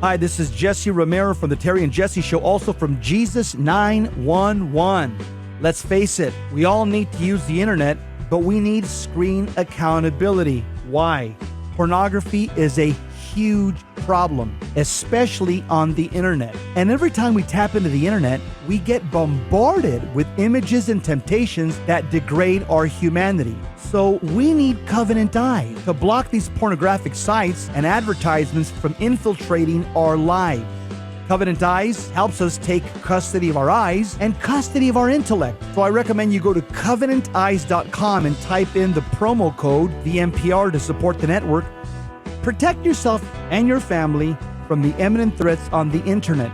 Hi, this is Jesse Romero from the Terry and Jesse Show, also from Jesus 911. Let's face it, we all need to use the internet, but we need screen accountability. Why? Pornography is a huge problem, especially on the internet. And every time we tap into the internet, we get bombarded with images and temptations that degrade our humanity. So we need Covenant Eyes to block these pornographic sites and advertisements from infiltrating our lives. Covenant Eyes helps us take custody of our eyes and custody of our intellect. So I recommend you go to covenanteyes.com and type in the promo code VMPR to support the network. Protect yourself and your family from the imminent threats on the internet.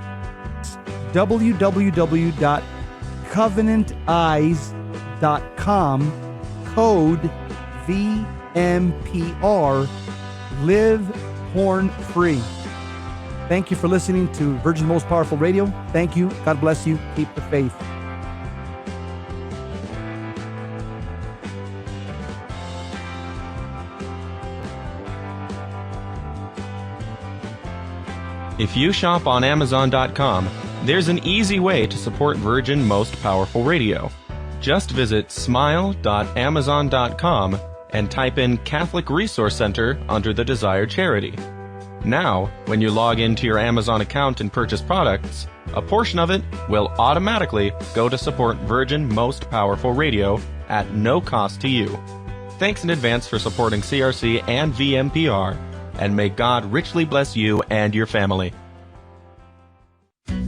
www.covenanteyes.com, code VMPR, live porn free. Thank you for listening to Virgin Most Powerful Radio. Thank you. God bless you. Keep the faith. If you shop on Amazon.com, there's an easy way to support Virgin Most Powerful Radio. Just visit smile.amazon.com and type in Catholic Resource Center under the desired charity. Now, when you log into your Amazon account and purchase products, a portion of it will automatically go to support Virgin Most Powerful Radio at no cost to you. Thanks in advance for supporting CRC and VMPR, and may God richly bless you and your family.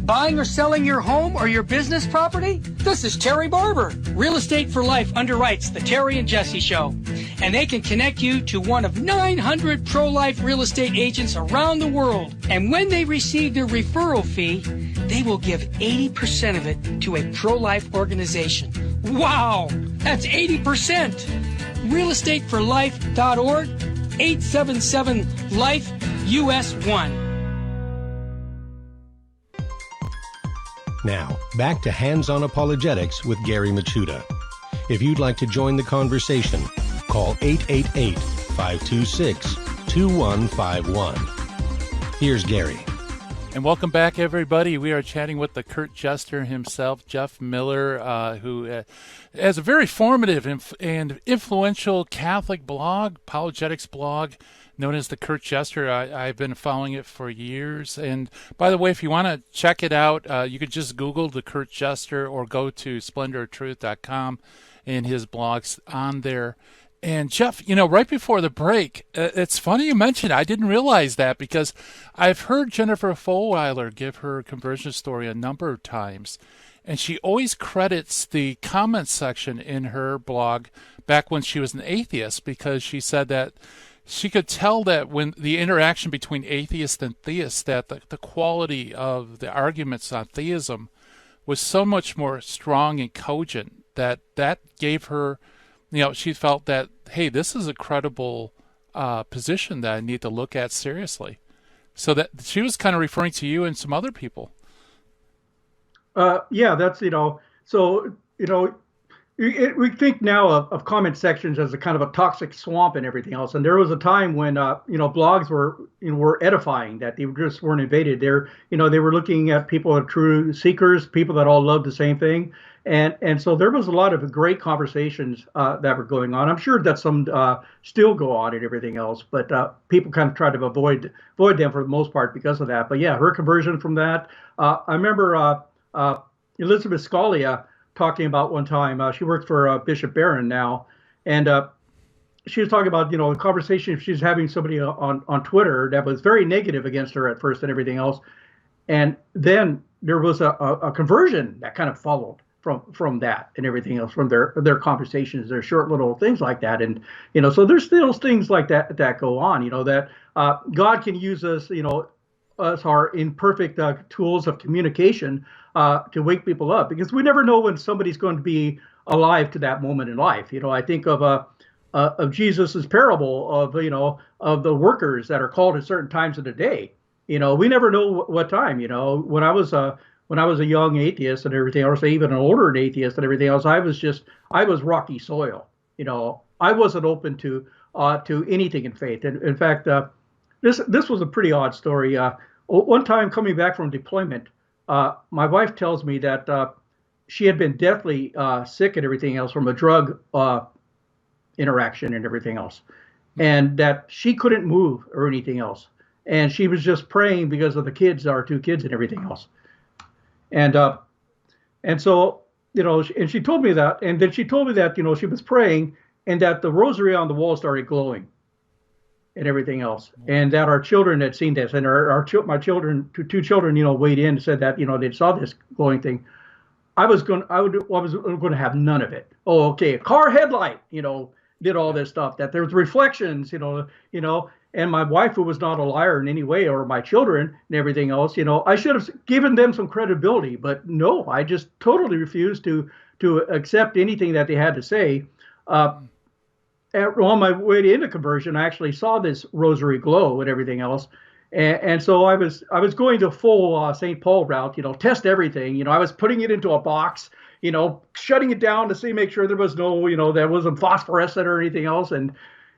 Buying or selling your home or your business property? This is Terry Barber. Real Estate for Life underwrites the Terry and Jesse Show. And they can connect you to one of 900 pro-life real estate agents around the world. And when they receive their referral fee, they will give 80% of it to a pro-life organization. Wow! That's 80%! realestateforlife.org, 877-LIFE-US1. Now, back to Hands-on Apologetics with Gary Machuda. If you'd like to join the conversation, call 888-526-2151. Here's Gary. And welcome back, everybody. We are chatting with the Curt Jester himself, Jeff Miller, who has a very formative and influential Catholic blog, apologetics blog, known as the Curt Jester. I've been following it for years. And by the way, if you want to check it out, you could just Google the Curt Jester or go to splendortruth.com and his blog's on there. And Jeff, right before the break, it's funny you mentioned, I didn't realize that because I've heard Jennifer Fulwiler give her conversion story a number of times. And she always credits the comment section in her blog back when she was an atheist, because she said that she could tell that when the interaction between atheists and theists, that the quality of the arguments on theism was so much more strong and cogent that gave her, she felt that, hey, this is a credible position that I need to look at seriously. So that she was kind of referring to you and some other people. Yeah, that's, we think now of comment sections as a kind of a toxic swamp and everything else. And there was a time when, blogs were edifying, that they just weren't invaded. They were looking at people as true seekers, people that all loved the same thing. And so there was a lot of great conversations that were going on. I'm sure that some still go on and everything else, but people kind of try to avoid them for the most part because of that. But yeah, her conversion from that. I remember Elizabeth Scalia talking about one time. She works for Bishop Barron now, and she was talking about a conversation she's having somebody on Twitter that was very negative against her at first and everything else, and then there was a conversion that kind of followed from that and everything else, from their conversations, their short little things like that. And so there's still things like that go on, that God can use us, us our imperfect tools of communication to wake people up, because we never know when somebody's going to be alive to that moment in life. I think of Jesus's parable of the workers that are called at certain times of the day. We never know what time. When I was a young atheist and everything else, or even an older atheist and everything else, I was rocky soil. I wasn't open to anything in faith. And in fact, this was a pretty odd story. One time coming back from deployment, my wife tells me that she had been deathly sick and everything else from a drug interaction and everything else, and that she couldn't move or anything else. And she was just praying because of the kids, our two kids and everything else. And so, and she told me that, and then she told me that, she was praying and that the rosary on the wall started glowing and everything else, and that our children had seen this, and my children, two children, weighed in and said that, they saw this glowing thing. I was going to have none of it. Oh, okay. A car headlight, did all this stuff, that there's reflections, and my wife, who was not a liar in any way, or my children and everything else, I should have given them some credibility, but no, I just totally refused to accept anything that they had to say. On my way into conversion, I actually saw this rosary glow and everything else. And so I was going to full St. Paul route, test everything. I was putting it into a box, shutting it down to make sure there was no, there wasn't phosphorescent or anything else. And,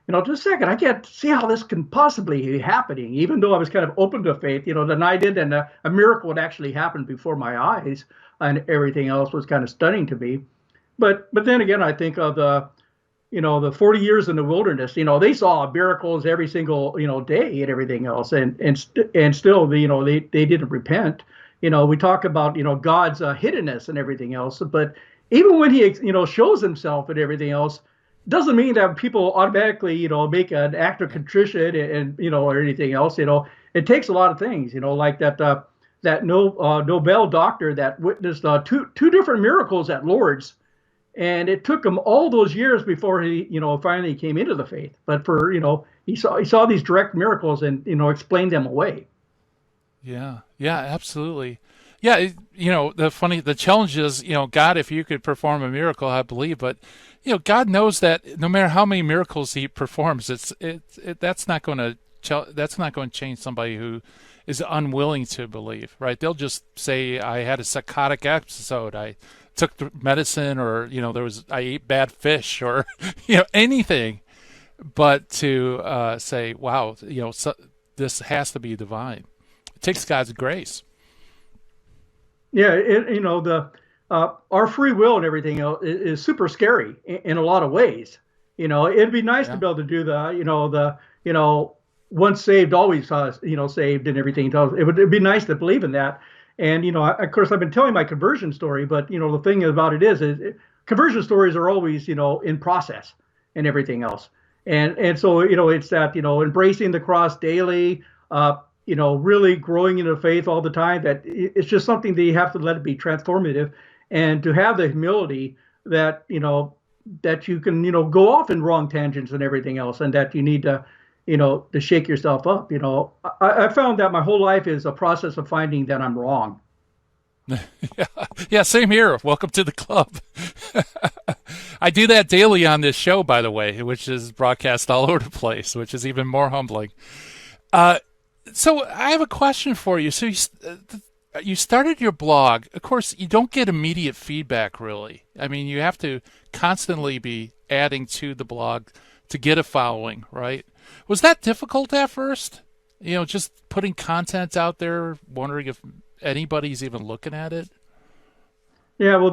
just a second, I can't see how this can possibly be happening, even though I was kind of open to faith, then I did, and a miracle had actually happened before my eyes, and everything else was kind of stunning to me. But then again, I think of the 40 years in the wilderness, they saw miracles every single, day and everything else. And still, they didn't repent. We talk about, God's hiddenness and everything else. But even when he, shows himself and everything else, doesn't mean that people automatically, make an act of contrition and or anything else. It takes a lot of things, like that Nobel doctor that witnessed two different miracles at Lourdes. And it took him all those years before he, finally came into the faith. But he saw these direct miracles and, explained them away. Yeah, absolutely. Yeah, the challenge is, God, if you could perform a miracle, I believe, but, God knows that no matter how many miracles he performs, that's not going to change somebody who is unwilling to believe, right? They'll just say, I had a psychotic episode, I took the medicine, or I ate bad fish, or anything, but to say, wow, this has to be divine. It takes God's grace. Yeah, our free will and everything else is super scary in a lot of ways. It'd be nice to be able to do the once saved, always saved and everything. It'd be nice to believe in that. And, of course, I've been telling my conversion story, but, the thing about it is conversion stories are always, in process and everything else. And so, it's that, embracing the cross daily, really growing in the faith all the time, that it's just something that you have to let it be transformative, and to have the humility that, that you can, go off in wrong tangents and everything else, and that you need to, to shake yourself up. I found that my whole life is a process of finding that I'm wrong. Yeah, same here. Welcome to the club. I do that daily on this show, by the way, which is broadcast all over the place, which is even more humbling. So I have a question for you. So you started your blog. Of course, you don't get immediate feedback, really. I mean, you have to constantly be adding to the blog to get a following, right? Was that difficult at first? Just putting content out there, wondering if anybody's even looking at it? Yeah, well,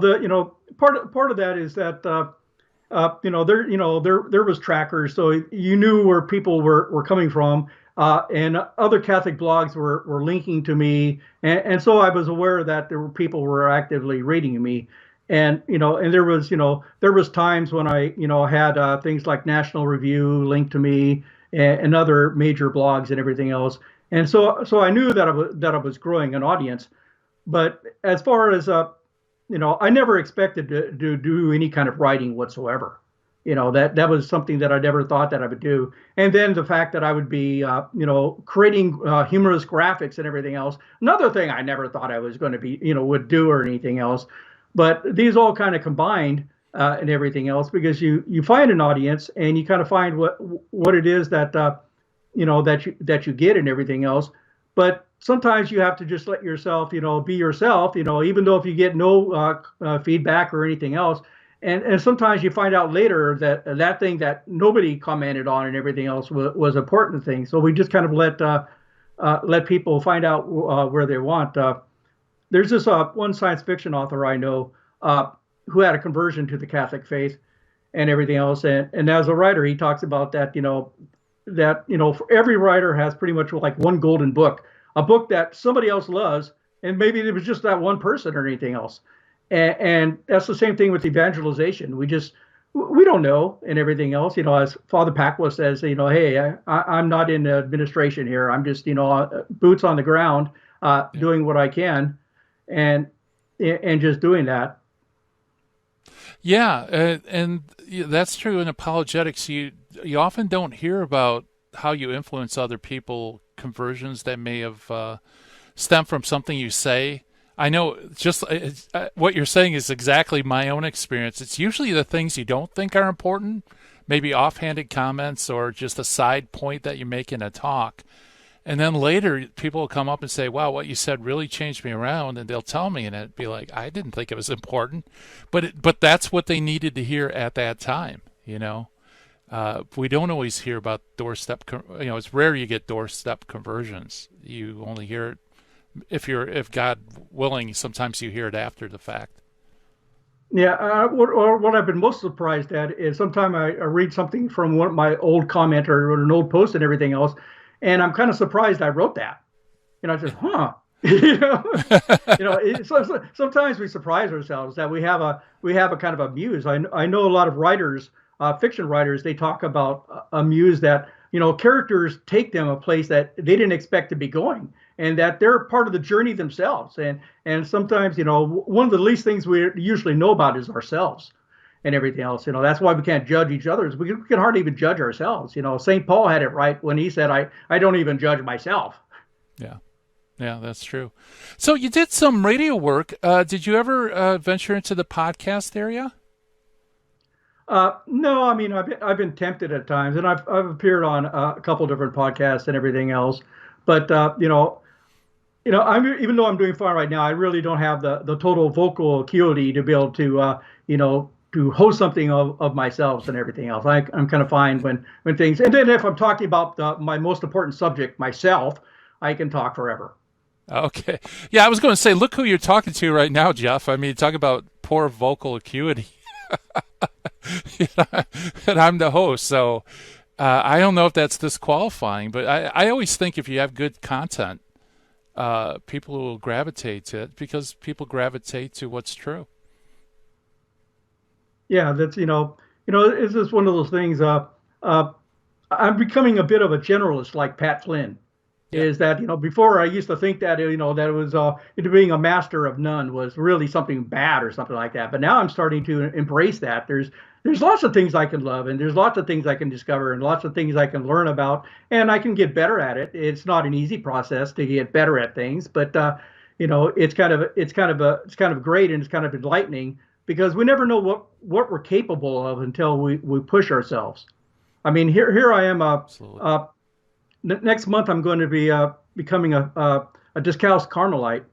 part of that is that there was trackers, so you knew where people were coming from, and other Catholic blogs were linking to me, and so I was aware that there were people who were actively reading me, and there was times when I had things like National Review linked to me, and other major blogs and everything else, and so I knew that I was growing an audience, but as far as I never expected to do any kind of writing whatsoever. That was something that I never thought that I would do. And then the fact that I would be, creating humorous graphics and everything else. Another thing I never thought I was going to be, would do or anything else. But these all kind of combined and everything else, because you find an audience and you kind of find what it is that that you get and everything else. But sometimes you have to just let yourself, be yourself, even though if you get no feedback or anything else. And sometimes you find out later that thing that nobody commented on and everything else was important thing. So we just kind of let people find out where they want. There's this one science fiction author I know who had a conversion to the Catholic faith and everything else. And as a writer, he talks about that, for every writer has pretty much like one golden book, a book that somebody else loves, and maybe it was just that one person or anything else. And that's the same thing with evangelization. We don't know and everything else. As Father Pacwa says, hey, I'm not in administration here. I'm just, boots on the ground, doing what I can, and just doing that. Yeah, and that's true in apologetics. You often don't hear about how you influence other people, conversions that may have stemmed from something you say. I know just what you're saying is exactly my own experience. It's usually the things you don't think are important, maybe offhanded comments or just a side point that you make in a talk. And then later people will come up and say, wow, what you said really changed me around. And they'll tell me, and it'd be like, I didn't think it was important. But that's what they needed to hear at that time, We don't always hear about doorstep, it's rare you get doorstep conversions. You only hear it if God willing, sometimes you hear it after the fact. Yeah, what I've been most surprised at is sometimes I read something from one of my old comment or an old post and everything else, and I'm kind of surprised I wrote that. I just, you know, sometimes we surprise ourselves that we have a kind of a muse. I know a lot of writers, fiction writers, they talk about a muse that characters take them a place that they didn't expect to be going, and that they're part of the journey themselves. And sometimes one of the least things we usually know about is ourselves and everything else. That's why we can't judge each other. We can hardly even judge ourselves. St. Paul had it right when he said, I don't even judge myself. Yeah, that's true. So you did some radio work. Did you ever venture into the podcast area? No, I mean, I've been tempted at times, and I've appeared on a couple different podcasts and everything else. But I'm even though I'm doing fine right now, I really don't have the total vocal acuity to be able to to host something of myself and everything else. I'm kind of fine when things, and then if I'm talking about my most important subject, myself, I can talk forever. Okay. Yeah, I was going to say, look who you're talking to right now, Jeff. I mean, talk about poor vocal acuity. And I'm the host, so I don't know if that's disqualifying, but I always think if you have good content, people will gravitate to it because people gravitate to what's true. Yeah, that's it's just one of those things. I'm becoming a bit of a generalist, like Pat Flynn. Is that before I used to think that that it was being a master of none was really something bad or something like that. But now I'm starting to embrace that. There's lots of things I can love, and there's lots of things I can discover, and lots of things I can learn about, and I can get better at it. It's not an easy process to get better at things, but it's kind of great, and it's kind of enlightening because we never know what we're capable of until we push ourselves. I mean, here I am. Next month, I'm going to be becoming a discalced Carmelite,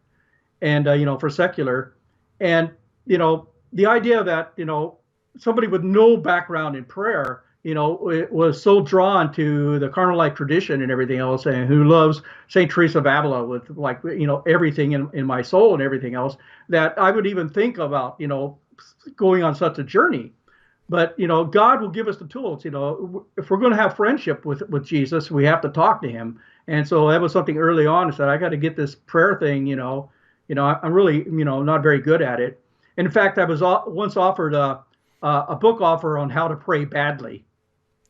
and for secular, and the idea that somebody with no background in prayer, was so drawn to the Carmelite tradition and everything else, and who loves Saint Teresa of Avila with everything in my soul and everything else, that I would even think about going on such a journey. But God will give us the tools. If we're going to have friendship with Jesus, we have to talk to him. And so that was something early on. I said, I got to get this prayer thing. I'm really not very good at it. In fact, I was once offered a book offer on how to pray badly.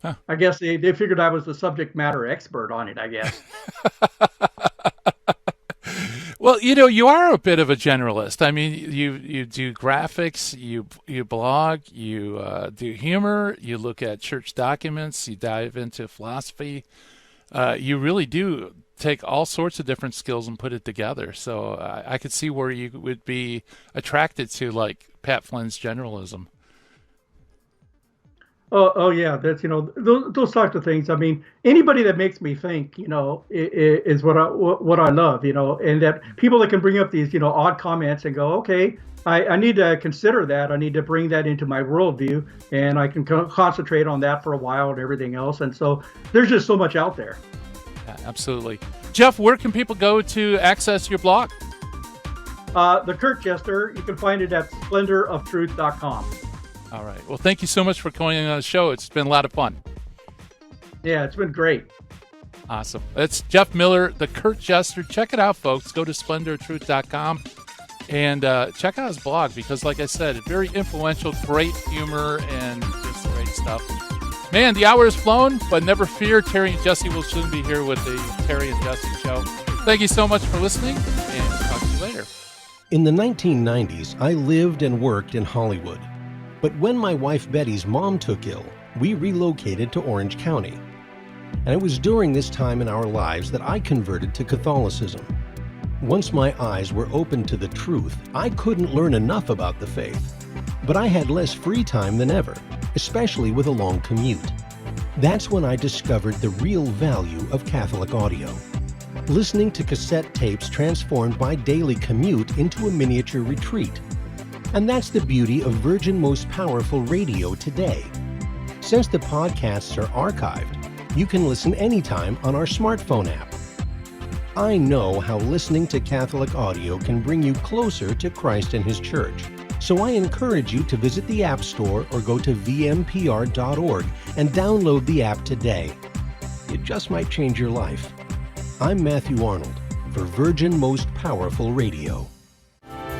Huh. I guess they figured I was the subject matter expert on it, I guess. Well, you are a bit of a generalist. I mean, you do graphics, you blog, you do humor, you look at church documents, you dive into philosophy. You really do take all sorts of different skills and put it together. So I could see where you would be attracted to, like, Pat Flynn's generalism. Oh yeah, that's those types of things. I mean, anybody that makes me think, is what I love, and that people that can bring up these odd comments and go, okay, I need to consider that. I need to bring that into my worldview, and I can concentrate on that for a while and everything else. And so there's just so much out there. Yeah, absolutely, Jeff. Where can people go to access your blog? The Curt Jester. You can find it at splendoroftruth.com. All right. Well, thank you so much for coming on the show. It's been a lot of fun. Yeah, it's been great. Awesome. That's Jeff Miller, the Curt Jester. Check it out, folks. Go to splendoroftruth.com and check out his blog because, like I said, very influential, great humor, and just great stuff. Man, the hour has flown, but never fear. Terry and Jesse will soon be here with the Terry and Jesse Show. Thank you so much for listening, and talk to you later. In the 1990s, I lived and worked in Hollywood. But when my wife Betty's mom took ill, we relocated to Orange County. And it was during this time in our lives that I converted to Catholicism. Once my eyes were opened to the truth, I couldn't learn enough about the faith. But I had less free time than ever, especially with a long commute. That's when I discovered the real value of Catholic audio. Listening to cassette tapes transformed my daily commute into a miniature retreat. And that's the beauty of Virgin Most Powerful Radio today. Since the podcasts are archived, you can listen anytime on our smartphone app. I know how listening to Catholic audio can bring you closer to Christ and His Church. So I encourage you to visit the App Store or go to vmpr.org and download the app today. It just might change your life. I'm Matthew Arnold for Virgin Most Powerful Radio.